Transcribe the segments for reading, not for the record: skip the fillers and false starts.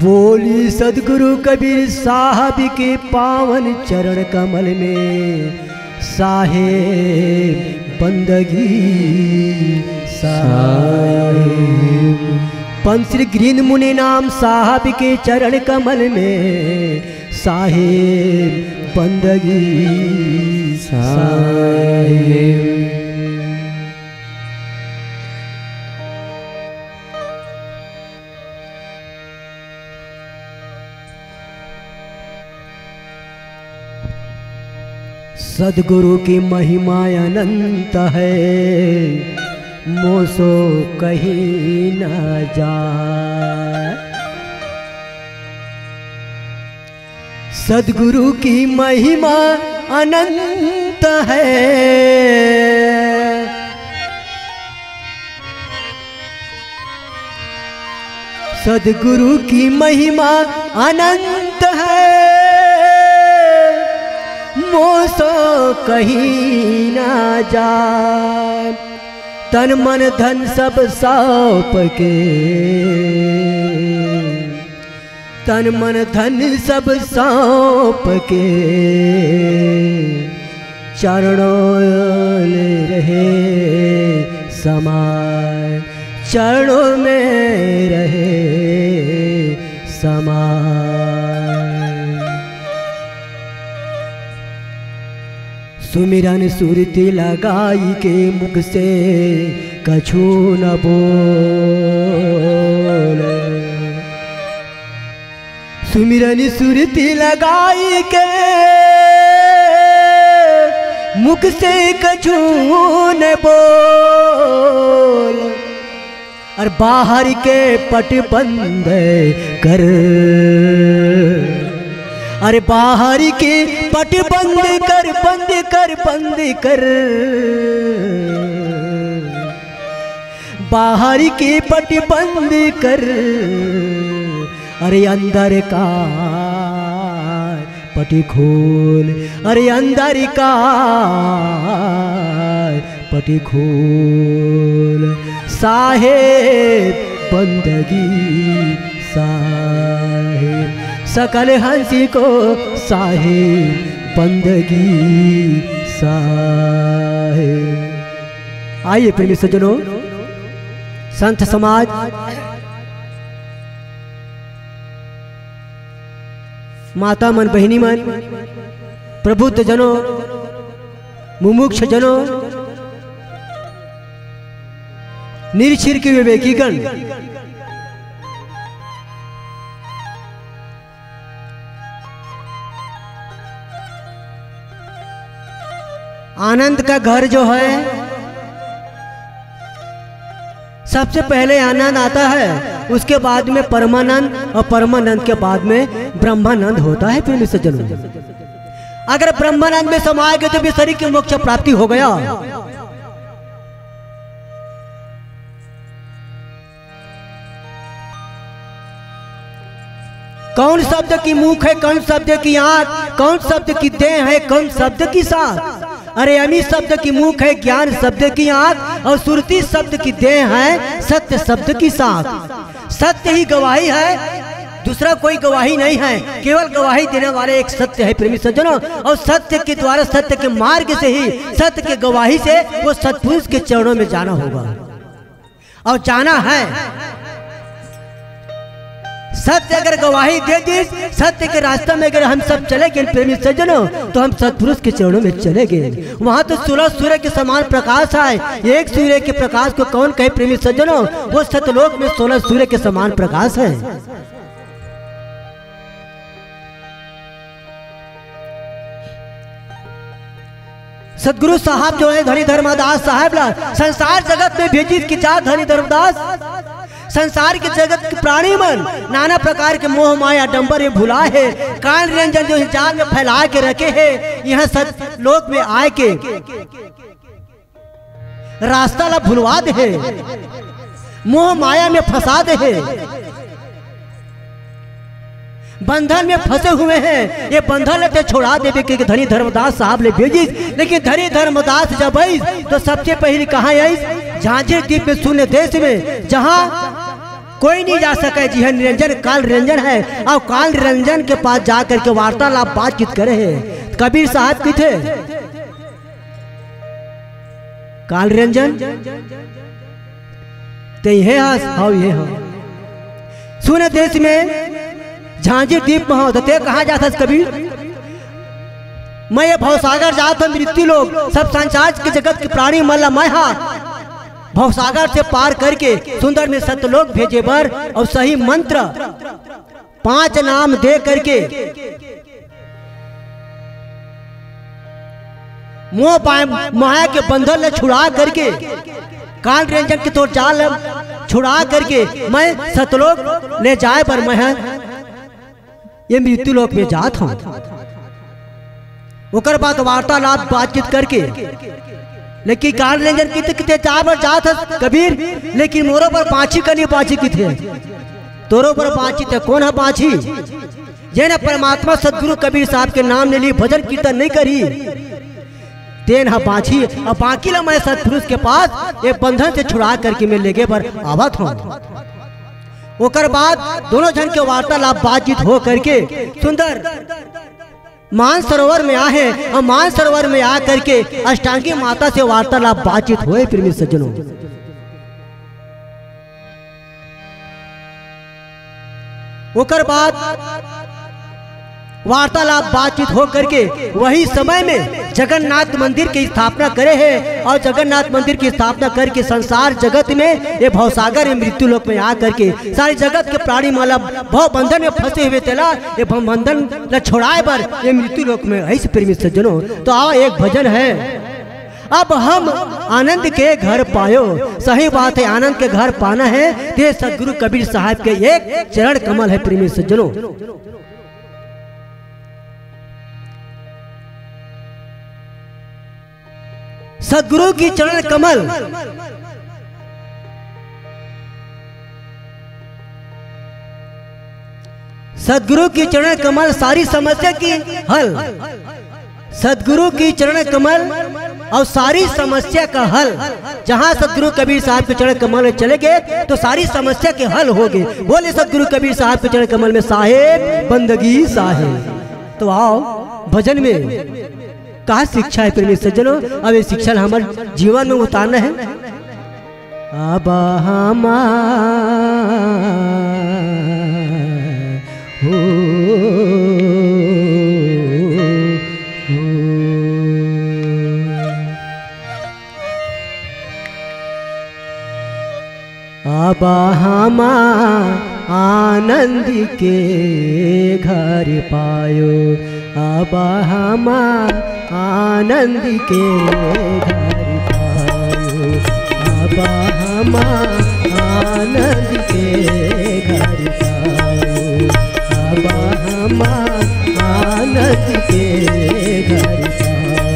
बोली सदगुरु कबीर साहब के पावन चरण कमल में साहेब बंदगी साहेब। पंत श्री ग्रीन मुनि नाम साहब के चरण कमल में साहेब बंदगी साहेब। सदगुरु की महिमा अनंत है, मोसो कहीं न जाए। सदगुरु की महिमा अनंत है, सदगुरु की महिमा अनंत है, मोसो कहीं ना जाए। तन मन धन सब सौंप के, तन मन धन सब सौंप के चरणों ले रहे समाए, चरणों में रहे समाए। सुमिरन सुरती लगाई के मुख से कछु न बोले, सुमिरन सुरती लगाई के मुख से कछु न बोल। और बाहर के पट बंद कर, अरे बाहर के पट बंद कर, बंद कर, बंद कर। बाहर के पट बंद कर, अरे अंदर का पट खोल, अरे अंदर का पट खोल। साहेब बंदगी साहेब, सकल हंसी को साहेब बंदगी साहेब। आइए प्रेमी सज्जनों, संत समाज माता मन बहिनी मन प्रबुद्ध जनों मुमुक्ष जनों निरीक्षर के विवेकी गण, आनंद का घर जो है सबसे पहले आनंद आता है, उसके बाद में परमानंद और परमानंद के बाद में ब्रह्मानंद होता है। प्रेमी सज्जनों, अगर ब्रह्मानंद में समाए गए तो भी शरीर की मोक्ष प्राप्ति हो गया। कौन शब्द की मुख है, कौन शब्द की आंख, कौन शब्द की देह है, कौन शब्द की सांस। अरे अमी शब्द की मुख है, ज्ञान शब्द की आंख और सुरती शब्द की देह है, सत्य शब्द की सांस। सत्य ही गवाही है, दूसरा कोई गवाही नहीं है, केवल गवाही देने वाले एक सत्य है प्रेमी सज्जनों। और सत्य के द्वारा, सत्य के मार्ग से ही, सत्य के गवाही से वो सत्पुरुष के चरणों में जाना होगा और जाना है। सत्य अगर गवाही दे दी, सत्य के रास्ते में अगर हम सब चले गए प्रेमी सज्जनों, तो हम सत्पुरुष के चरणों में चले गए। वहां तो 16 सूर्य के समान प्रकाश है। एक सूर्य के प्रकाश को कौन कहे प्रेमी सज्जनों? वो सतलोक में 16 सूर्य के समान प्रकाश है। सदगुरु साहब जो है धनी धर्मदास साहब संसार जगत में भेजी की चार धनी धर्मदास। संसार के जगत के प्राणी मन नाना प्रकार के मोह माया डंबर भुला है, कान रंजन जो जाल में फैला के रखे हैं, यहाँ सत लोक में आए के रास्ता ला भुलवा दे है, मोह माया में फंसा दे है, बंधन में फंसे हुए हैं। ये बंधन लेते छोड़ा देवे के धनी धर्मदास साहब ले भेजी। लेकिन धनी धर्मदास जब आई तो सबसे पहले कहाँ आई? झांझर द्वीप में शून्य देश में, जहाँ कोई नहीं जा सके जी है निरंजन काल निरंजन है। और काल निरंजन के पास जाकर के वार्तालाप बातचीत करे है। कबीर साहब की थे काल निरंजन ते ये सुने देश में झांझी द्वीप में हो ते कहा जाता कबीर मैं ये भवसागर जाता मृत्यु लोग सब संसार के जगत के प्राणी मल्ला मैं भवसागर से पार करके सुंदर में सतलोक भेजे बर और सही मंत्र 5 नाम दे करके मोह माया के बंधन ने छुड़ा करके काल निरंजन के तो जाल छुड़ा करके मैं सतलोक ले जाए पर मैं ये मृत्यु लोक में जात हूँ। ओकर बाद वार्तालाप बातचीत करके लेकिन काल निरंजन कितने चार बार जात कबीर लेकिन मोरो पर पाछी करनी पाछी की थे तोरो पर पाछी थे कौन है पाछी जेने परमात्मा सदगुरु कबीर साहब के नाम ने लिए भजन कीर्तन नहीं करी तेन हा पाछी और बाकी ला मैं सतपुरुष के पास एक बंधन से छुड़ा करके मैं लेके पर आवत हूँ। ओकर बाद दोनों जन के वार्तालाप बातचीत हो करके सुंदर मानसरोवर में आए और मानसरोवर में आ करके अष्टांगी माता से वार्तालाप बातचीत हुए। प्रेमी सज्जनों ओकर बाद वार्तालाप बातचीत हो करके वही समय में जगन्नाथ मंदिर की स्थापना करे है और जगन्नाथ मंदिर की स्थापना करके संसार जगत में ये भवसागर ये मृत्यु लोक में आ करके सारी जगत के प्राणी माला भव बंधन में फंसे हुए तेला ये भव बंधन न छोड़ाए पर ये मृत्यु लोक में ऐसे प्रेमी सज्जनों तो आओ एक भजन है अब हम आनंद के घर पायो। सही बात है आनंद के घर पाना है ते सदगुरु कबीर साहब के एक चरण कमल है। प्रेमी सज्जनों सदगुरु की चरण कमल सदगुरु की चरण कमल सारी समस्या की हल सदगुरु की चरण कमल और सारी समस्या का हल। जहां सदगुरु कबीर साहब के चरण कमल में चले गए तो सारी समस्या के हल हो गए। बोले सदगुरु कबीर साहब के चरण कमल में साहेब बंदगी साहेब। तो आओ भजन में कहा शिक्षा है प्रेमी सज्जनों अब ये शिक्षा हमारे जीवन में उतारना है। अब हम अब हम आनंद के घर पायो। अब हम आनंद के घर पायो। अब हम आनंद के घर पायो। अब हम आनंद के घर पायो।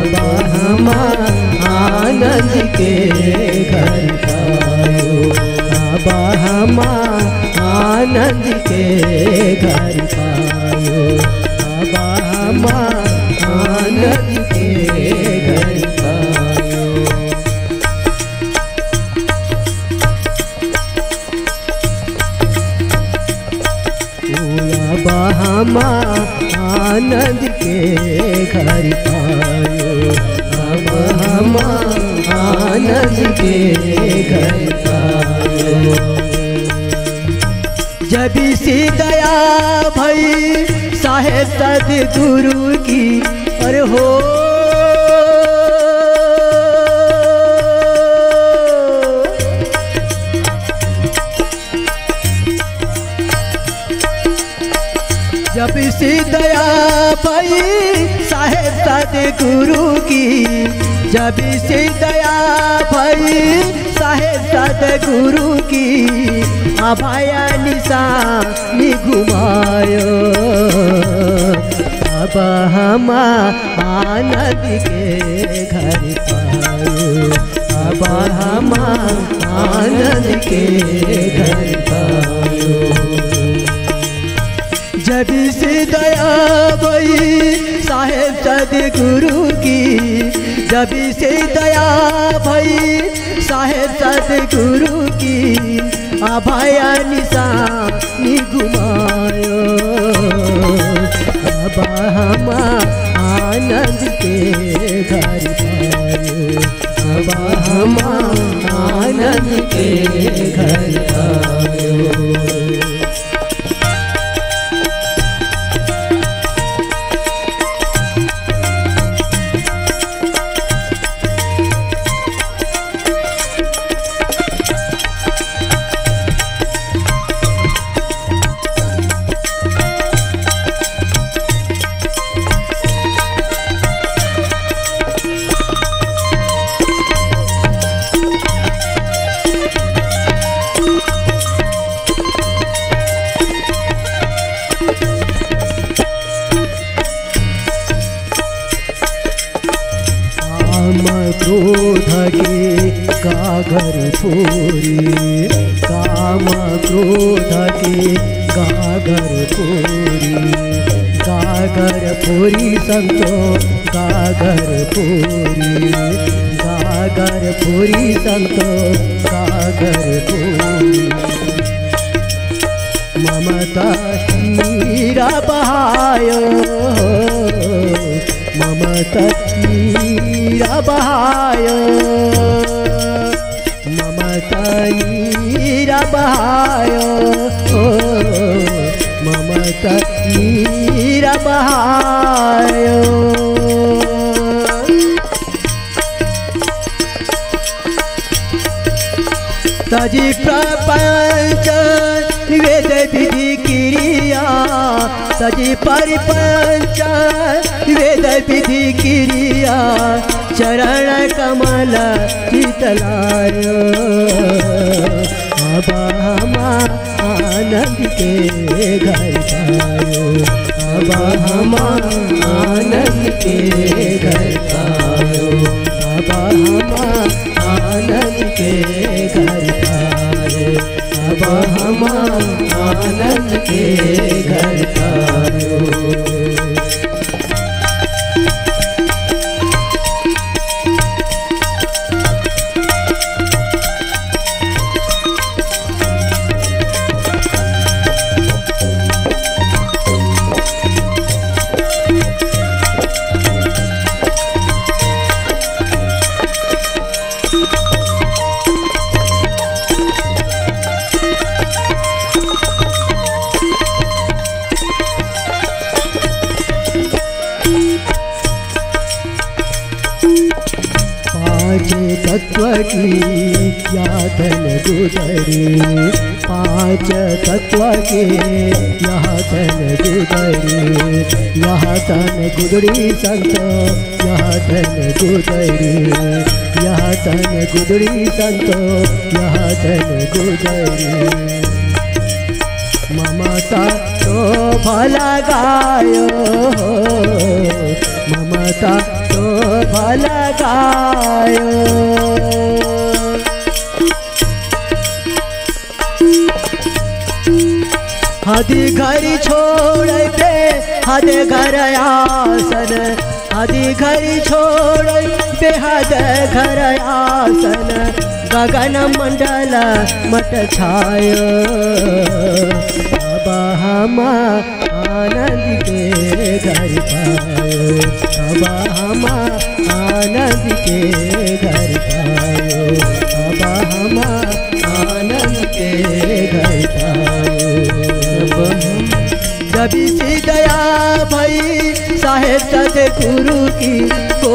अब हम आनंद के घर पायो। अब हम आनंद के घर पायो। अब हम आनंद के घर पायो। अब हम आनंद के घर पायो। अब हम आनंद के घर पायो। जब से दया भई साहेब सदगुरु की अरे हो जब से दया भई साहेब सदगुरु की। जब से दया भई साहेब सदगुरु की। अभया निशानी घुमायो। अब हम आनंद के घर पायो। अब हम आनंद के घर पायो। जब से दया भई साहेब सदगुरु की। जब से दया भई साहेब सदगुरु की। अभय निशानी घुमायो। अब हम आनंद के घर पायो। अब हम आनंद के घर पायो। क्रोध के गागर पूरी, काम क्रोध के गागर पूरी। गागर पूरी संतो गागर पूरी। गागर पूरी संतो गागर पूरी। ममता हीरा बहायो। ममता हीरा बहायो। ममता हीरा बहायो। ममता हीरा बहायो। तजी प्रपंच वेद विधि क्रिया। तजी परिपंच वेद विधि क्रिया। चरण कमल चितलायो। अब हम आनंद के घर पायो। अब हम आनंद के घर पायो। अब हम आनंद के घर पायो। अब हम आनंद के घर पायो। तत्व की यादन गुजरी। पांच तत्व के यहाँ तन गुजरी। यहाँ तन गुजरी संत यहाँ तन गुजरी। यहाँ तन गुजरी संत यहाँ तन गुजरी। ममता तो भला गायो। ममता तो भला गायो। हदी घर छोड़ के हद घर आसन। हदी घर छोड़ बेहद घर आसन। गगन मंडल मट छायो। अब हम आनंद के घर पायो। अब हम आनंद के घर पायो। अब हम आनंद के घर पायो। जब से दया भई साहेब सतगुरु की को।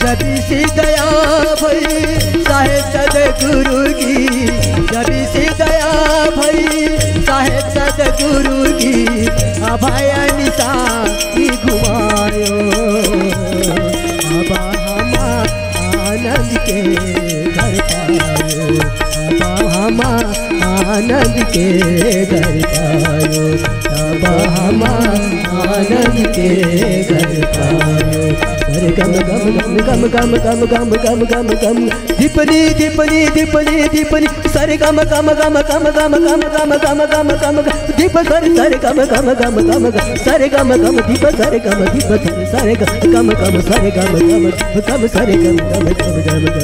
जब से दया भई साहेब सतगुरु की। जब से दया भई साहेब सतगुरु की। अभय निशानी घुमायो। अब हम आनंद के घर पायो। अब हम आनंद के घर पायो, तब हम आनंद के घर पायो। सरे गम गम गम गम गम गम गम गम गम दीपनी दीपनी दीपनी दीपनी सरे गम गम गम गम गम गम गम गम गम गम दीप सरे गम गम गम गम सरे गम गम दीप सरे गम दीप सरे गम गम सरे गम गम सरे गम गम गम गम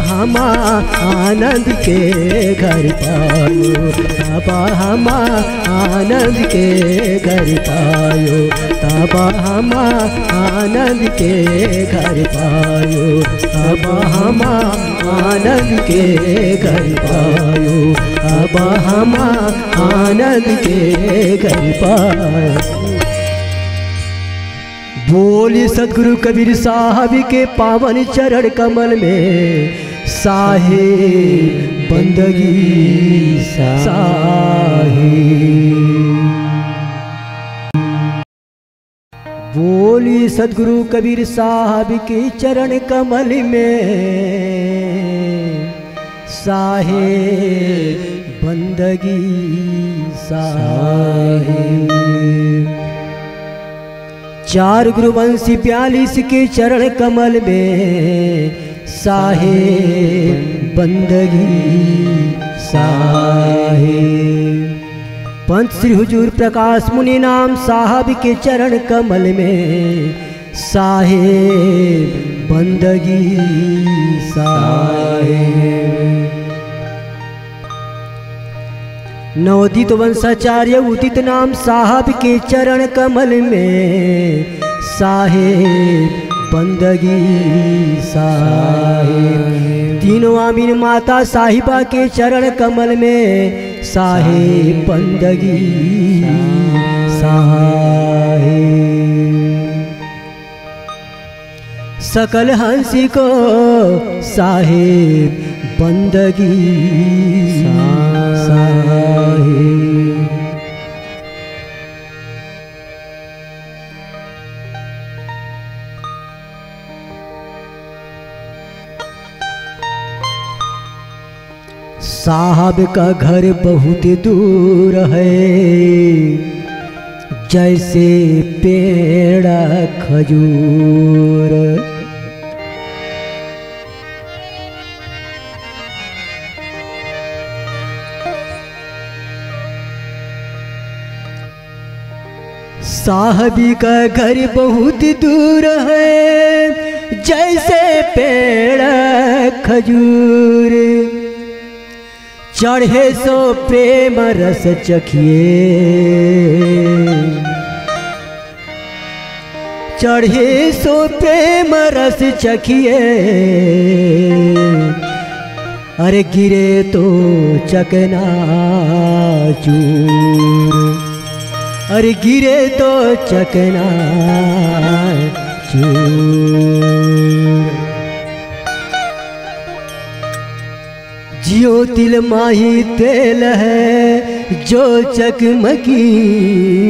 हम आनंद के घर पायो, तब हम आनंद के घर पायो, तब हम आनंद के घर पायो, तब हम आनंद के घर पायो, अब हम आनंद के घर पायो। बोली सदगुरु कबीर साहब के पावन चरण कमल में साहे बंदगी साहे। बोली सदगुरु कबीर साहब के चरण कमल में साहे बंदगी साहे। चार गुरुवंशी 42 के चरण कमल में साहे बंदगी साहे। पंत श्री हुजूर प्रकाश मुनि नाम साहब के चरण कमल में साहे बंदगी साहे। नवोदित वंशाचार्य उदित नाम साहब के चरण कमल में साहे बंदगी साहे। तीनों आमीन माता साहिबा के चरण कमल में साहे बंदगी साहे। सकल हंसी को साहे बंदगी साहे। साहब का घर बहुत दूर है, जैसे पेड़ खजूर। साहबी का घर बहुत दूर है, जैसे पेड़ खजूर। चढ़े सो प्रेम रस चखिए, चढ़े सो प्रेम रस चखिए। अरे गिरे तो चकना चूर, अरे गिरे तो चकना चूर। जियो तिल माही तेल है, जो चकमकी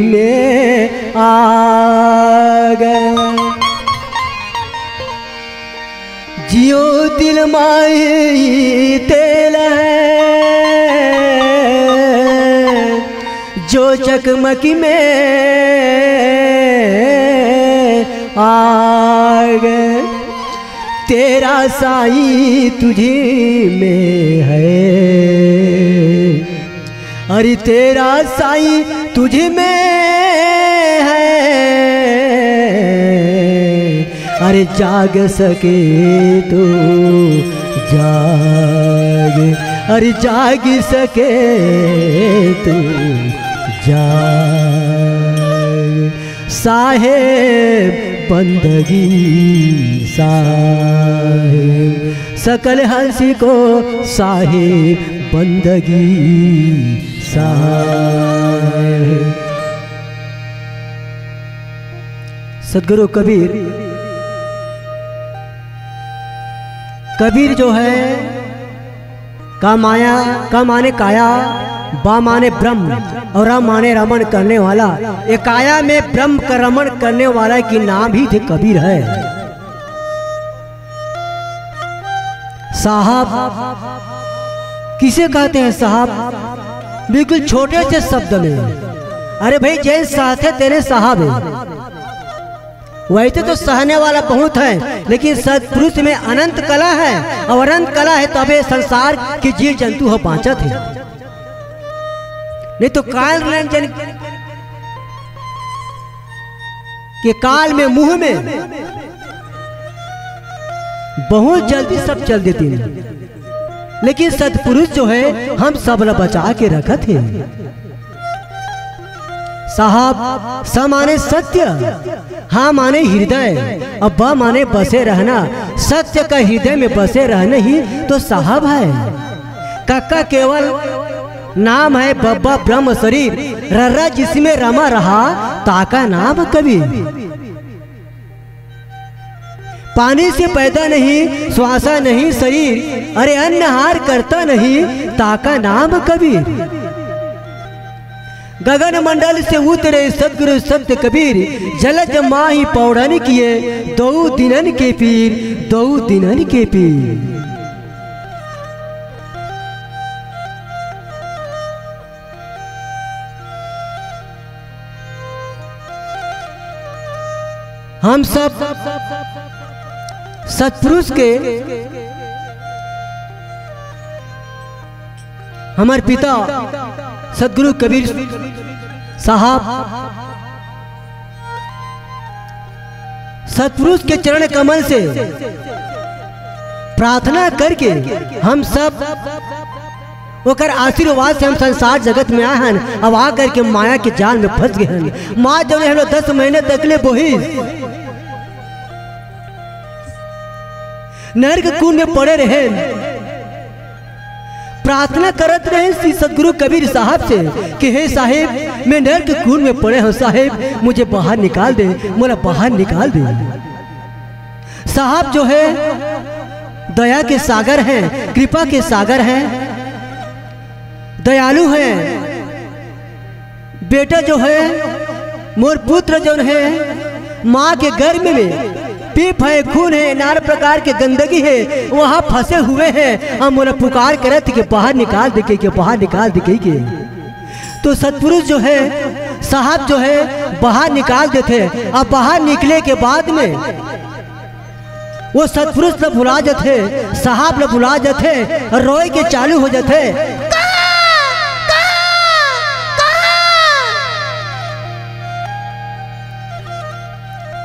में आग। जियो तिल माही तेल है, जो चकमकी में आग। तेरा साई तुझी में है, अरे तेरा साई तुझ में है। अरे जाग सके तो जाग, अरे जाग सके तो जाग। साहेब बंदगी साहेब, सकल हंसी को साहेब बंदगी साहेब। सदगुरु कबीर, कबीर जो है का माया का माने काया, बा माने ब्रह्म और रम माने रमण करने वाला। ये काया में ब्रह्म का रमण करने वाला की नाम ही थे कबीर है। साहब किसे कहते हैं साहब? बिल्कुल छोटे से शब्द में। अरे भाई जैन साथ है तेरे साहब है। वैसे तो सहने वाला बहुत है, लेकिन सत्पुरुष में अनंत कला है, और अनंत कला है तबे संसार के जीव जंतु हो बाँचत है। नहीं तो काल रंजन के काल में मुंह में बहुत जल्दी सब चल देती है, लेकिन सत्पुरुष जो है हम सब ला बचा के रखत है। साहब स माने सत्य, हाँ माने हृदय, और ब माने बसे रहना। सत्य का हृदय में बसे रहना ही तो साहब है। कक्का केवल नाम है, बब्बा ब्रह्म शरीर, रर्रा जिसमें रमा रहा ताका नाम कबीर। पानी से पैदा नहीं, श्वासा नहीं शरीर, अरे अन्नहार करता नहीं ताका नाम कबीर। गगन मंडल से उतरे सतगुरु सत्य कबीर, जलज माही पौड़न किए दो दिनन के पीर, दो दिनन के पीर। हम सब सत्पुरुष के हमारे पिता सतगुरु कबीर साहब सतपुरुष के चरण कमल से प्रार्थना करके हम सब ओकर आशीर्वाद से हम संसार जगत में आए हैं। अब आ करके माया के जाल में फंस गए हैं। माँ जब हम लोग 10 महीने तक ले बोही नरक कुंड में पड़े रहे, प्रार्थना करत रहे श्री सतगुरु कबीर साहब से कि हे साहेब मैं नरक कुंड में पड़े हूँ, साहेब मुझे बाहर निकाल दे, मुझे बाहर निकाल दे। साहब जो है दया के सागर हैं, कृपा के सागर हैं, दयालु हैं। बेटा जो है मोर पुत्र जो है माँ के गर्भ में पीप है, खून है, नाना प्रकार के गंदगी है, वहाँ फंसे हुए हैं। हम मोला पुकार करे थे कि बाहर निकाल दे के, बाहर निकाल दे के। तो सतपुरुष जो है साहब जो है बाहर निकाल देते। अब बाहर निकले के बाद में वो सतपुरुष ल भुला जाते, साहब ल भुला जाते, रोए के चालू हो जाते।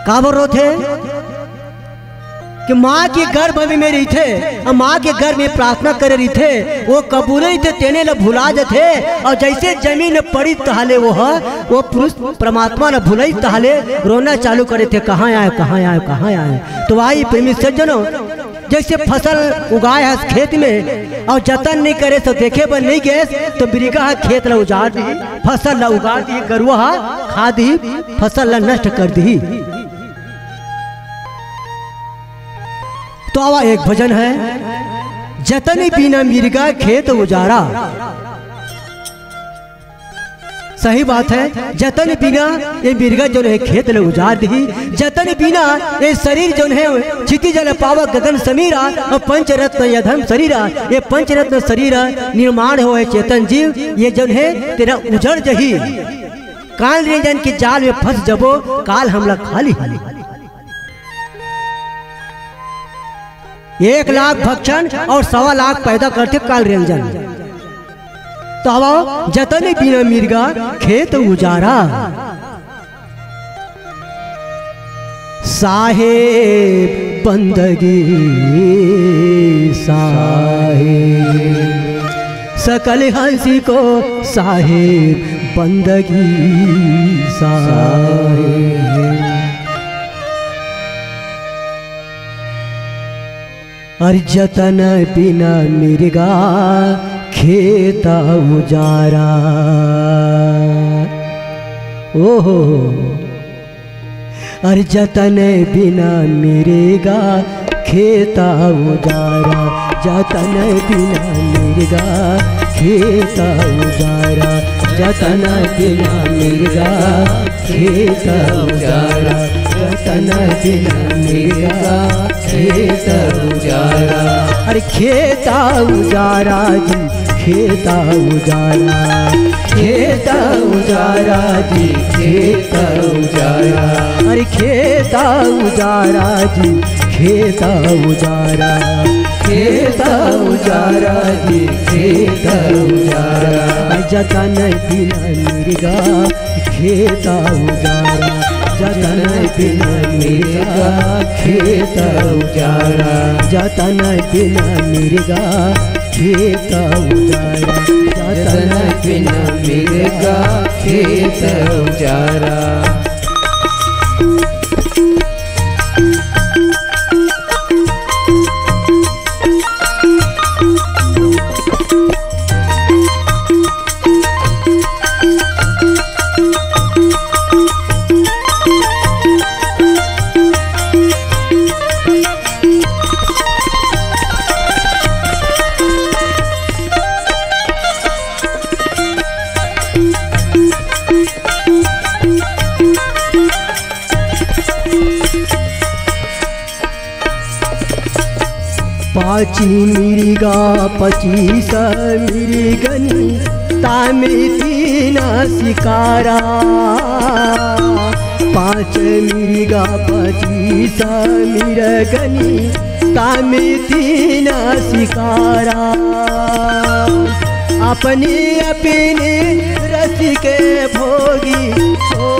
काबर रोते कि माँ के गर्भ में रही थे, और माँ के गर्भ में प्रार्थना करे रही थे, वो कबूल ही थे तेने ल भुला जाते। और जैसे जमीन पड़ी तहाले वो पुरुष परमात्मा न भुलाई तहाले रोना चालू करे थे, कहाँ आए कहाँ आए कहाँ आए। तो आई प्रेमी सज्जनों जैसे फसल उगाए है खेत में और जतन नहीं करे तो देखे पर नहीं गए तो बिरिगा खेत ला उजाड़ दी, फसल ला उगाड़ दी, गरुआ खा दी, फसल ला नष्ट कर दी। तो आवा एक भजन है, जतन बिना मिर्गा खेत उजारा। सही बात है, जतन बिना ये मिर्गा जो है खेत ले उजाड़ दी, जतन बिना ये शरीर जो है चिति जल पावा गगन समीरा, और पंचरत्न यधम शरीरा, ये पंचरत्न शरीर निर्माण हो है चेतन जीव, ये जो है तेरा उजड़ जही। काल रेंजन के जाल में फंस जबो, काल हमला खाली। 1 लाख भक्षण और 1.25 लाख पैदा करते काल रेंजन। तो अब जतन बिना मिर्गा खेत उजारा। साहेब बंदगी साहेब, सकल हंसी को साहेब बंदगी साहेब। और जतन बिना मिर्गा खेत उजारा। ओहो और जतन बिना मिर्गा खेत उजारा, जतन बिना मिर्गा खेत उजारा, जतन बिना मिर्गा खेत उजारा, जतन बिना मिर्गा खेत उजारा। अरे खेता उजारा जी खेता उजारा, खेता उजारा जी खेता उजारा, अरे खेता उजारा जी खेता उजारा, खेता उजारा जी खेता उजारा, जतन बिना मिर्गा खेता उजारा, जतन बिना मिर्गा खेता उजारा, जतन बिना मिर्गा खेता उजारा, जतन बिना मिर्गा खेता उजारा। पाची मिर्गा 25 मिर्गनी तामे 3 शिकारा, 5 मिर्गा 25 मिर्गनी तामे 3 शिकारा, अपनी अपनी रस के भोगी हो,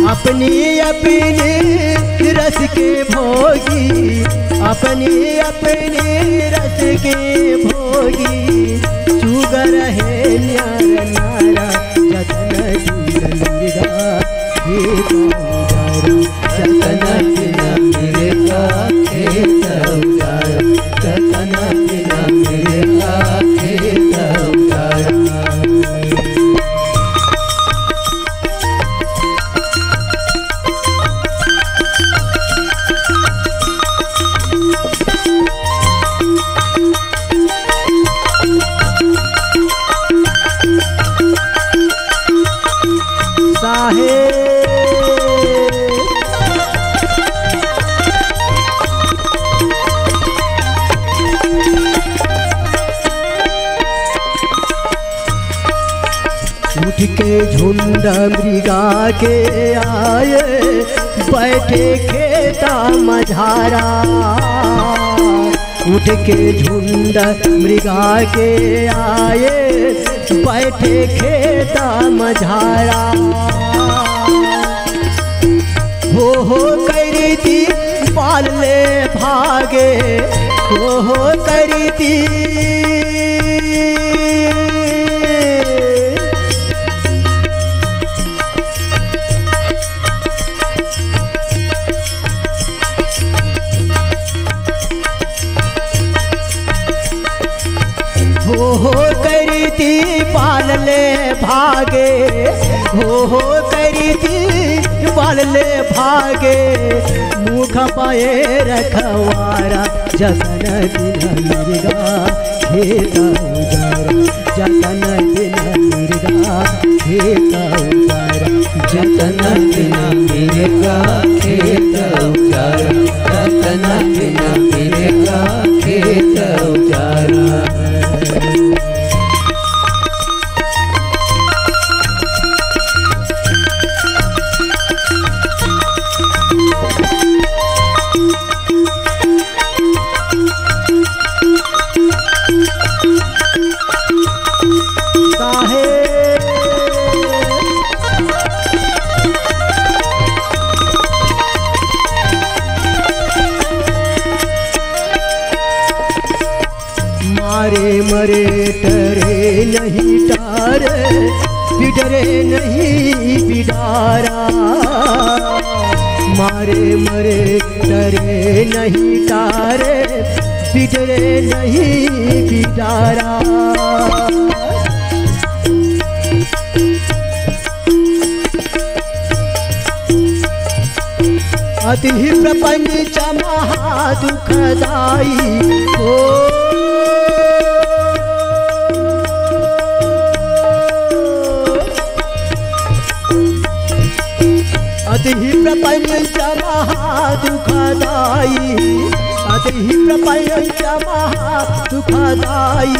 अपनी अपनी रस के भोगी, अपनी अपनी रस के भोगी, चुगर है न्यारा नारा, जतन बिना मिर्गा खेता उजारा, जतन बिना मिर्गा खेता उजारा, जतन बिना मिर्गा खेता उजारा। उठ के झुंड मृगा के आए, बैठे खेता मझारा, उठ के झुंड मृगा के आए, बैठे खेता मझारा, हो करी थी पाल ले भागे, हो करी थी हो करी थी पाल ले भागे, हो करी थी पाल ले भागे, मुख पाए रखवारा, जतन बिना मिर्गा खेता उजारा, जतन बिना मिर्गा खेता उजारा, जतन बिना मिर्गा खेता उजारा, जतन बिना मिर्गा खेता उजारा। मारे मरे टरे नहीं टारे, बिडरे नहीं बिडारा, मारे मरे टरे नहीं टारे, बिडरे नहीं बिडारा, अति प्रपंच महादुखदाई हो। अति प्रपंच महादुखदाई, अति प्रपंच महादुखदाई,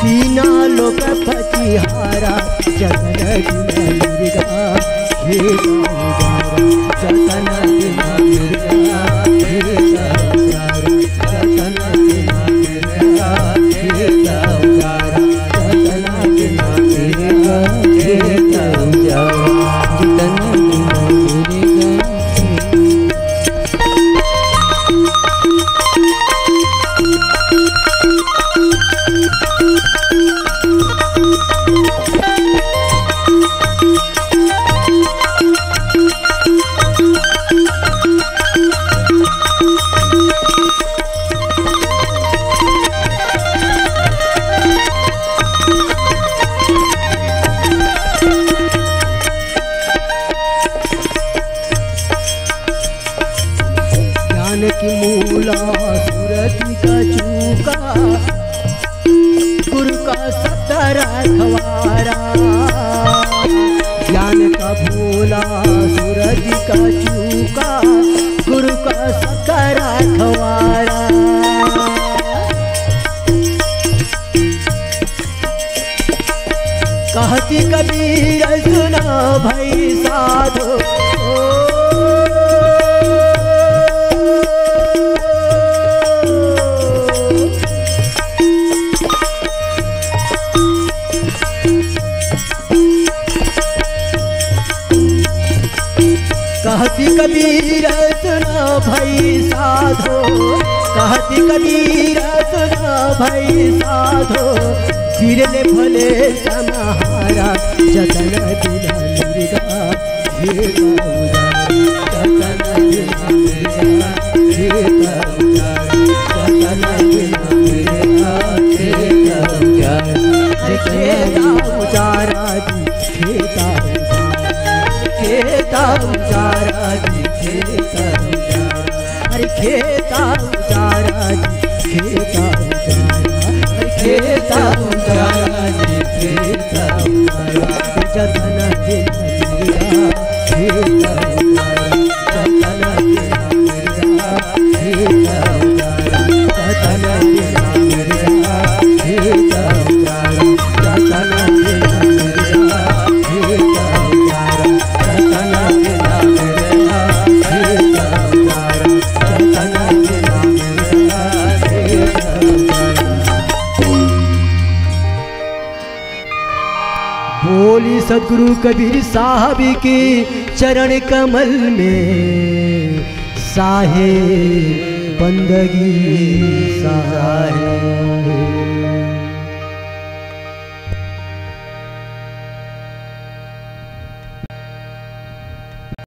तीना लोक पतिहारा जगन दुर्गा हे जतन बिना मिर्गा हे जतन बिना मिर्गा हे जतन बिना मिर्गा हे जतन बिना की मूला सूरती का चूका, गुरु का सत्तर खवारा, ज्ञान का भूला सूरती का चूका, गुरु का सत्तर खवारा। कहती कबीर सुना भाई साधो, कहती कबीर सुना भाई साधो, कहती कबीर सुना भाई साधो, बिरले भले समाहारा जतन बिना मिर्गा हे जतन बिना मिर्गा हे जतन बिना मिर्गा हे खेता उजारा जी खेता खेता उजारा जी खेता अरे खेता उजारा जी खेता अरे खेता उजारा जी खेता जतन बिना मिर्गा खेता जतन बिना मिर्गा खेता जतन बिना मिर्गा खेता जतन बिना मिर्गा खेता बोली सदगुरु कबीर साहब की चरण कमल में साहे बंदगी साहे।